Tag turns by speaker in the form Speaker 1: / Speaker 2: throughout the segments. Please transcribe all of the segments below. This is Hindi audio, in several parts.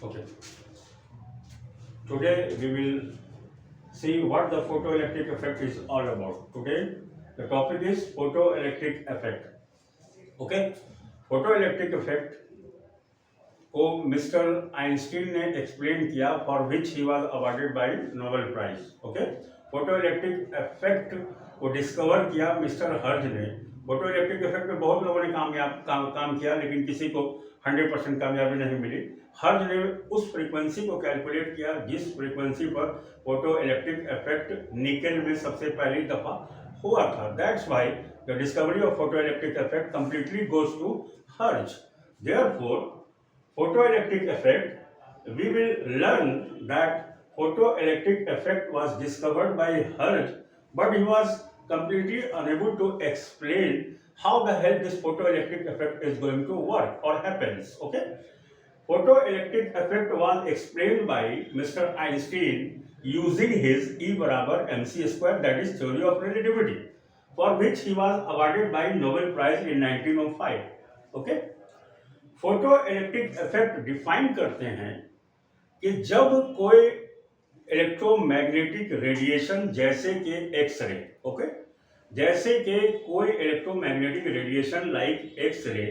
Speaker 1: Okay. Today we will see what the photoelectric effect is all about. Today the topic is photoelectric effect. Okay. Photoelectric effect को मिस्टर आइंस्टीन ने एक्सप्लेन किया for which he was awarded by Nobel prize. Okay. Photo electric effect को डिस्कवर किया मिस्टर हर्ज ने. फोटो इलेक्ट्रिक इफेक्ट में बहुत लोगों ने काम किया लेकिन किसी को 100% कामयाबी नहीं मिली. हर्ज ने उस फ्रीक्वेंसी को कैलकुलेट किया जिस फ्रीक्वेंसी पर फोटो इलेक्ट्रिक इफेक्ट निकेल में सबसे पहली दफा हुआ था. That's why the discovery of photo electric effect completely goes to Hertz. Therefore photoelectric effect, we will learn that photoelectric effect was discovered by Hertz, but he was completely unable to explain how the hell this photoelectric effect is going to work or happens. Okay. Photoelectric effect was explained by Mr. Einstein using his E बराबर mc square, that is theory of relativity, for which he was awarded by Nobel Prize in 1905. Okay. Photo electric effect define करते हैं कि जब कोई इलेक्ट्रोमैग्नेटिक रेडिएशन जैसे कि एक्सरे, ओके, जैसे कि कोई इलेक्ट्रोमैग्नेटिक रेडिएशन लाइक एक्सरे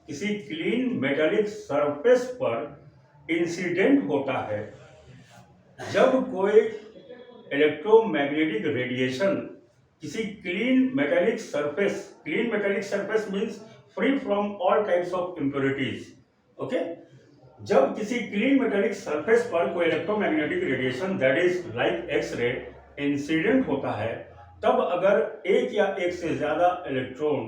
Speaker 1: किसी क्लीन मेटालिक सरफेस पर इंसिडेंट होता है. जब कोई इलेक्ट्रोमैग्नेटिक रेडिएशन किसी clean metallic surface means free from all types of impurities. Okay. जब किसी क्लीन मेटालिक सरफेस पर कोई electromagnetic radiation that is like x-ray incident होता है, तब अगर एक या एक से ज्यादा इलेक्ट्रॉन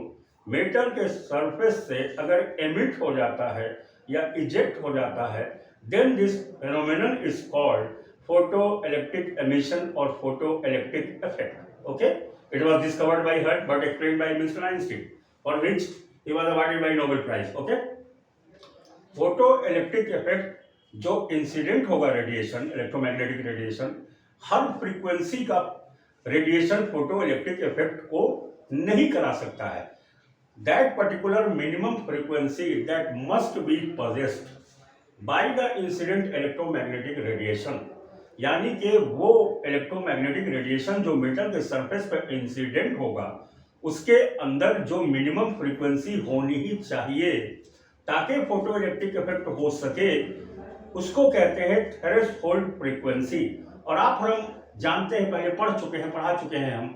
Speaker 1: मेटल के सरफेस से अगर एमिट हो जाता है या इजेक्ट हो जाता है, then this phenomenon is called photo electric emission और photo electric effect. Okay. It was discovered by Hertz but explained by mister Einstein, for which he was awarded by Nobel Prize. Okay. Photo electric effect जो इंसिडेंट होगा रेडिएशन, इलेक्ट्रोमैग्नेटिक रेडिएशन, हर फ्रीक्वेंसी का रेडिएशन फोटो इलेक्ट्रिक इफेक्ट को नहीं करा सकता है. That particular minimum frequency that must be possessed by the incident electromagnetic radiation, यानी कि वो इलेक्ट्रोमैग्नेटिक रेडिएशन जो मेटल के सरफेस पर इंसिडेंट होगा उसके अंदर जो मिनिमम फ्रीक्वेंसी होनी ही चाहिए ताकि फोटो इलेक्ट्रिक इफेक्ट हो सके, उसको कहते हैं थ्रेशोल्ड फ्रीक्वेंसी. और आप हम जानते हैं, पहले पढ़ा चुके हैं हम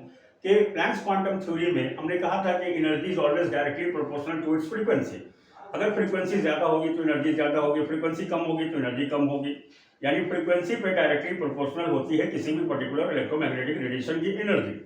Speaker 1: कि प्लैंक्स क्वांटम थ्योरी में हमने कहा था कि energy is always directly proportional to its frequency. अगर फ्रीक्वेंसी ज्यादा होगी तो एनर्जी ज्यादा होगी, फ्रीक्वेंसी कम होगी तो एनर्जी कम होगी. यानी फ्रीक्वेंसी पे डायरेक्टली प्रोपोर्शनल होती है किसी भी पर्टिकुलर इलेक्ट्रोमैग्नेटिक रेडिएशन की एनर्जी.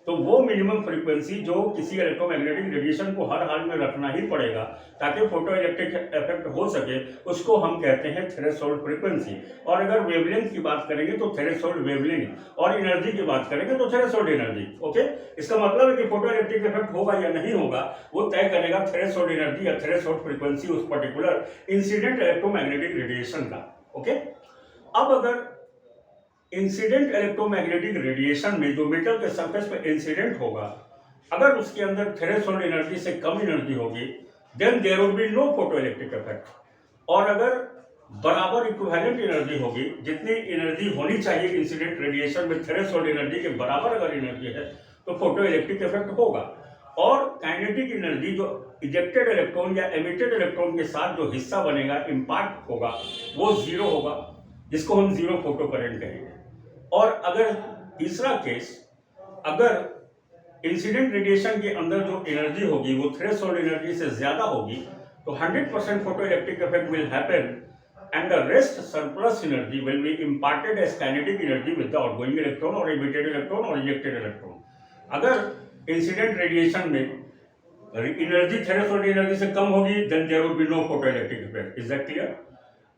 Speaker 1: तो वो मिनिमम फ्रीक्वेंसी जो किसी इलेक्ट्रोमैग्नेटिक रेडिएशन को हर हाल में रखना ही पड़ेगा ताकि फोटो इलेक्ट्रिक इफेक्ट हो सके, उसको हम कहते हैं थ्रेशोल्ड फ्रीक्वेंसी. और अगर वेवलेंथ की बात करेंगे तो थ्रेशोल्ड वेवलेंथ, और एनर्जी की बात करेंगे तो थ्रेशोल्ड एनर्जी. ओके. इसका मतलब है कि फोटो इलेक्ट्रिक इफेक्ट होगा या नहीं होगा वो तय करेगा थ्रेशोल्ड एनर्जी या थ्रेशोल्ड फ्रीक्वेंसी उस पर्टिकुलर इंसिडेंट इलेक्ट्रोमैग्नेटिक रेडिएशन का. ओके. अब अगर इंसिडेंट इलेक्ट्रोमैग्नेटिक रेडिएशन में जो मेटल के सरफेस पे इंसिडेंट होगा, अगर उसके अंदर थ्रेशोल्ड एनर्जी से कम एनर्जी होगी, then there would be no photo electric effect. और अगर बराबर इक्विवेलेंट एनर्जी होगी, जितनी एनर्जी होनी चाहिए इंसिडेंट रेडिएशन में थ्रेशोल्ड एनर्जी के बराबर अगर एनर्जी है तो फोटो इलेक्ट्रिक इफेक्ट होगा. और काइनेटिक एनर्जी जो इजेक्टेड इलेक्ट्रॉन या एमिटेड इलेक्ट्रॉन के साथ जो हिस्सा बनेगा, इम्पैक्ट होगा, वो जीरो होगा, जिसको हम जीरो फोटो करंट कहेंगे. और अगर तीसरा केस, अगर इंसिडेंट रेडिएशन के अंदर जो एनर्जी होगी वो थ्रेशोल्ड एनर्जी से ज्यादा होगी तो 100% photo electric effect will happen and the rest surplus energy will be imparted as kinetic energy with the outgoing electron और इमिटेड इलेक्ट्रॉन और इजेक्टेड इलेक्ट्रॉन. अगर इंसिडेंट रेडिएशन में एनर्जी थ्रेशोल्ड एनर्जी से कम होगी then there would be no photo electric effect. Is that clear?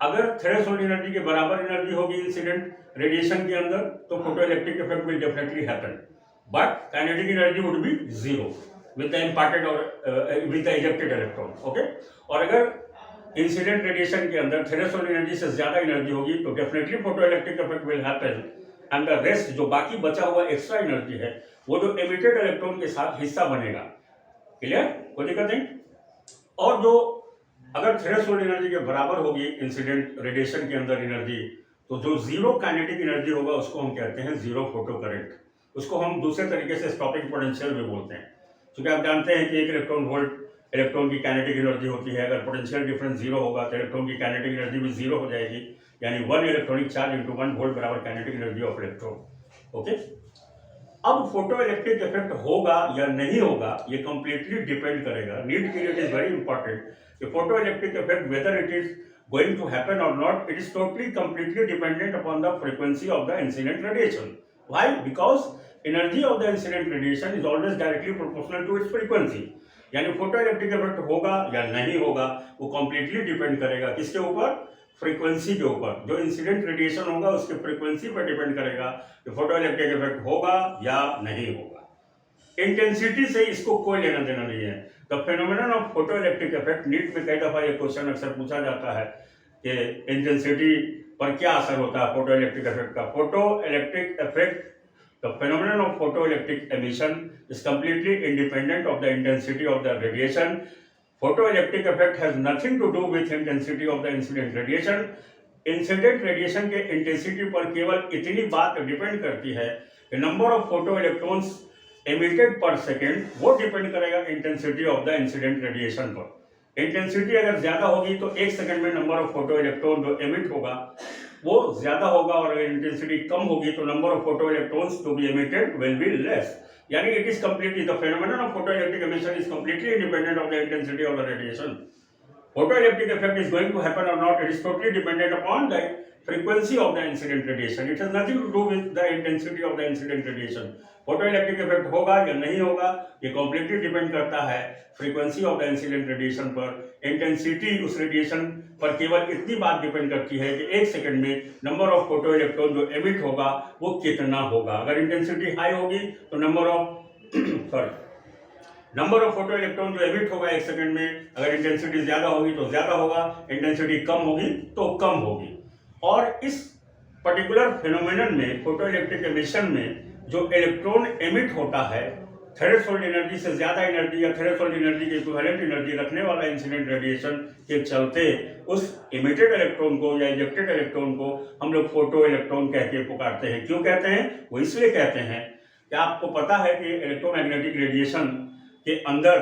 Speaker 1: अगर थ्रेशोल्ड एनर्जी के बराबर एनर्जी होगी इंसिडेंट रेडिएशन के अंदर तो photo electric effect will definitely happen, but kinetic energy would be zero with the imparted और with the ejected electron. Okay. और अगर इंसिडेंट रेडिएशन के अंदर थ्रेशोल्ड एनर्जी से ज्यादा एनर्जी होगी तो definitely photo electric effect will happen and the rest जो बाकी बचा हुआ एक्स्ट्रा एनर्जी है वो जो एमिटेड इलेक्ट्रॉन के साथ हिस्सा बनेगा. क्लियर? कोई दिक्कत नहीं. और जो अगर थ्रेशोल्ड एनर्जी के बराबर होगी इंसिडेंट रेडिएशन के अंदर एनर्जी, तो जो जीरो काइनेटिक एनर्जी होगा उसको हम कहते हैं जीरो फोटो करंट। उसको हम दूसरे तरीके से स्टॉपिंग पोटेंशियल भी बोलते हैं, क्योंकि आप जानते हैं कि 1 इलेक्ट्रॉन वोल्ट इलेक्ट्रॉन की काइनेटिक एनर्जी होती है। अगर पोटेंशियल डिफरेंस जीरो होगा तो इलेक्ट्रॉन की काइनेटिक एनर्जी भी जीरो हो जाएगी, यानी 1 इलेक्ट्रॉनिक चार्ज इंटू 1 वोल्ट बराबर kinetic energy of electron. Okay, अब फोटो इलेक्ट्रिक इफेक्ट होगा या नहीं होगा ये कंप्लीटली डिपेंड करेगा, नीड के लिए इट इज वेरी इंपॉर्टेंट कि photo electric effect whether it is going to happen or not, it is totally completely dependent upon the frequency of the incident radiation. Why? Because energy of the incident radiation is always directly proportional to its frequency. यानी फोटो इलेक्ट्रिक इफेक्ट होगा या नहीं होगा वो कंप्लीटली डिपेंड करेगा किसके ऊपर? फ्रीक्वेंसी के ऊपर। जो इंसिडेंट रेडिएशन होगा उसके फ्रीक्वेंसी पर डिपेंड करेगा कि फोटो इलेक्ट्रिक इफेक्ट होगा या नहीं होगा। इंटेंसिटी से इसको कोई लेना देना नहीं है। The phenomenon of photo electric effect, NEET में कई दफा ये क्वेश्चन अक्सर पूछा जाता है कि इंटेंसिटी पर क्या असर होता है फोटो इलेक्ट्रिक इफेक्ट का। Photo electric effect, the phenomenon of photo electric emission is completely independent of the intensity of the radiation. Photo electric effect has nothing to do with intensity of the incident radiation. Incident radiation के इंटेंसिटी पर केवल इतनी बात डिपेंड करती है कि number of photo electrons emitted per second, वो डिपेंड करेगा intensity of the incident radiation पर। इंटेंसिटी अगर ज्यादा होगी तो 1 सेकंड में नंबर ऑफ फोटो इलेक्ट्रॉन जो एमिट होगा वो ज्यादा होगा, और अगर इंटेंसिटी कम होगी तो number of photo electrons to be emitted will be less. यानी it is completely the phenomenon of photo electric emission is completely independent of the intensity of the radiation. Photoelectric effect is going to happen or not, it is totally dependent upon the frequency of the incident radiation. It has nothing to do with the intensity of the incident radiation. Photoelectric effect होगा या नहीं होगा ये completely depend करता है frequency of the incident radiation पर। Intensity उस radiation पर केवल इतनी बात डिपेंड करती है कि 1 सेकंड में नंबर ऑफ फोटो इलेक्ट्रॉन जो एमिट होगा वो कितना होगा। अगर इंटेंसिटी हाई होगी तो नंबर ऑफ फोटो इलेक्ट्रॉन जो एमिट होगा 1 सेकंड में, अगर इंटेंसिटी ज्यादा होगी तो ज्यादा होगा, इंटेंसिटी कम होगी तो कम होगी। और इस पर्टिकुलर फिनोमेनन में, फोटो इलेक्ट्रिक एमिशन में, जो इलेक्ट्रॉन एमिट होता है थ्रेशोल्ड एनर्जी से ज्यादा एनर्जी या थ्रेशोल्ड एनर्जी के इक्विवेलेंट एनर्जी रखने वाला इंसिडेंट रेडिएशन के चलते उस इमिटेड इलेक्ट्रॉन को या इजेक्टेड इलेक्ट्रॉन को हम लोग फोटो इलेक्ट्रॉन कह के पुकारते हैं। क्यों कहते हैं? वो इसलिए कहते हैं कि आपको पता है कि इलेक्ट्रोमैग्नेटिक रेडिएशन के अंदर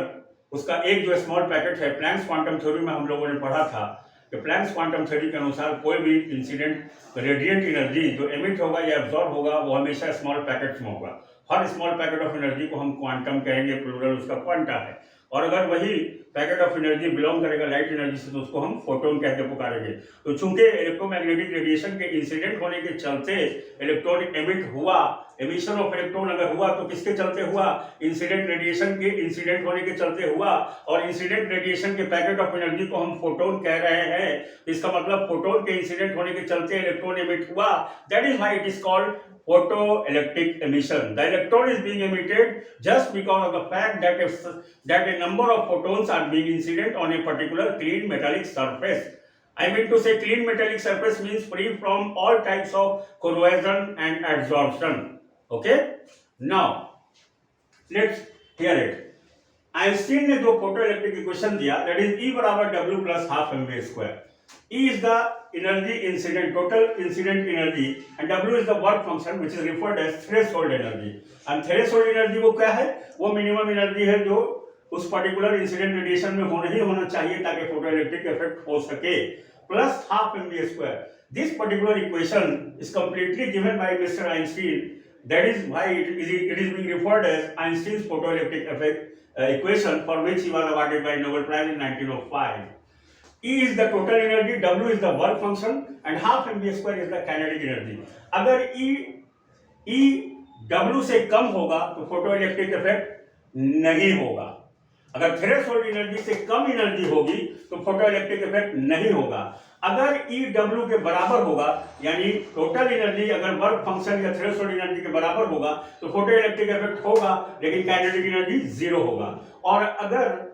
Speaker 1: उसका एक जो स्मॉल पैकेट है, प्लैंक्स क्वांटम थ्योरी में हम लोगों ने पढ़ा था कि प्लैंक्स क्वांटम थ्योरी के अनुसार कोई भी इंसिडेंट रेडिएंट एनर्जी जो एमिट होगा या एब्जॉर्ब होगा वो हमेशा स्मॉल पैकेट्स में होगा। हर स्मॉल पैकेट ऑफ एनर्जी को हम क्वांटम कहेंगे, प्लूरल उसका क्वांटा है। और अगर वही पैकेट ऑफ एनर्जी बिलोंग करेगा लाइट एनर्जी से तो उसको हम फोटोन कहकर पुकारेंगे। तो चूंकि इलेक्ट्रोमैग्नेटिक रेडिएशन के इंसिडेंट होने के चलते इलेक्ट्रॉन एमिट हुआ, एमिशन ऑफ इलेक्ट्रॉन अगर हुआ तो किसके चलते हुआ? इंसिडेंट रेडिएशन के इंसिडेंट होने के चलते हुआ। और इंसिडेंट रेडिएशन के पैकेट ऑफ एनर्जी को हम फोटोन कह रहे हैं, इसका मतलब फोटोन के इंसिडेंट होने के चलते इलेक्ट्रॉन एमिट हुआ। That is why it is called photoelectric emission. The electron is being emitted just because of the fact that a number of photons are being incident on a particular clean metallic surface. I mean to say clean metallic surface means free from all types of corrosion and adsorption. Okay? Now, let's hear it. Einstein ने जो photoelectric equation दिया, that is E बराबर W plus half mv square. E is the energy incident, total incident energy, and W is the work function which is referred as threshold energy. And threshold energy वो क्या है? वो मिनिमम एनर्जी है जो उस पर्टिकुलर इंसिडेंट रेडिएशन में होना ही होना चाहिए ताकि फोटोइलेक्ट्रिक इफेक्ट हो सके, plus half mv square. This particular equation is completely given by Mr. Einstein. That is why it is being referred as Einstein's photoelectric effect equation, for which he was awarded by Nobel Prize in 1905. E is the total energy, W is the work function, and half mv square is the kinetic energy. अगर E W से कम होगा तो फोटोइलेक्ट्रिक इफेक्ट नहीं होगा। अगर थ्रेशोल्ड एनर्जी से कम एनर्जी होगी तो फोटोइलेक्ट्रिक इफेक्ट नहीं होगा। अगर E W के बराबर होगा, यानी टोटल एनर्जी अगर वर्क फंक्शन या थ्रेशोल्ड एनर्जी के बराबर होगा तो फोटोइलेक्ट्रिक इफेक्ट होगा, लेकिन काइनेटिक एनर्जी 0 होगा। और अगर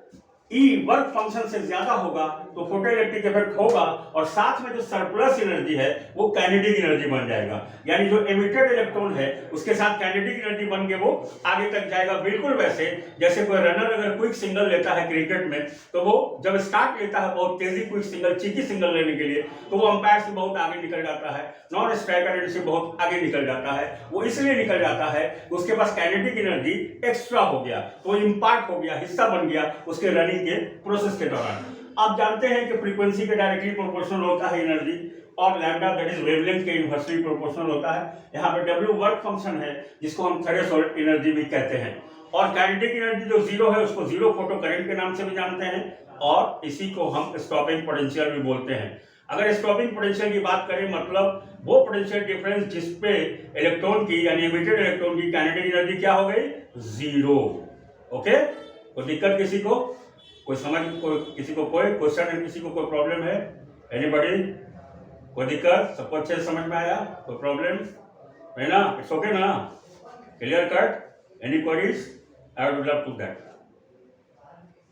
Speaker 1: E वर्क फंक्शन से ज्यादा होगा तो फोटो इलेक्ट्रिक इफेक्ट होगा और साथ में जो सरप्लस एनर्जी है वो काइनेटिक एनर्जी बन जाएगा। यानी जो एमिटेड इलेक्ट्रॉन है उसके साथ काइनेटिक एनर्जी बन के वो आगे तक जाएगा। बिल्कुल वैसे जैसे कोई रनर अगर क्विक सिंगल लेता है क्रिकेट में, तो वो जब स्टार्ट लेता है बहुत तेजी क्विक सिंगल, चीकी सिंगल लेने के लिए, तो वो अंपायर से बहुत आगे निकल जाता है, नॉन स्ट्राइकर से बहुत आगे निकल जाता है। वो इसलिए निकल जाता है उसके पास काइनेटिक एनर्जी एक्स्ट्रा हो गया, तो इम्पार्ट हो गया, हिस्सा बन गया उसके रनिंग के प्रोसेस के दौरान। आप जानते हैं कि फ्रीक्वेंसी के डायरेक्टली प्रोपोर्शनल होता है एनर्जी, और लैम्डा दैट इज वेवलेंथ के इनवर्सली प्रोपोर्शनल होता है। यहाँ पे W वर्क फंक्शन है जिसको हम थ्रेशोल्ड एनर्जी भी कहते हैं। और काइनेटिक एनर्जी जो जीरो है उसको जीरो फोटो करंट के नाम से भी जानते हैं, और इसी को हम स्टॉपिंग पोटेंशियल भी बोलते हैं। अगर स्टॉपिंग पोटेंशियल की बात करें, मतलब वो पोटेंशियल डिफरेंस जिसपे इलेक्ट्रॉन की यानी एमिटेड इलेक्ट्रॉन की काइनेटिक एनर्जी क्या हो गई, जीरो। ओके, कोई दिक्कत किसी को, कोई समझ, कोई किसी को कोई क्वेश्चन है, किसी को कोई प्रॉब्लम है, एनीबॉडी, कोई दिक्कत, सबको अच्छे से समझ में आया, कोई प्रॉब्लम है ना, इट्स ओके ना, clear cut, any queries, I would love to that.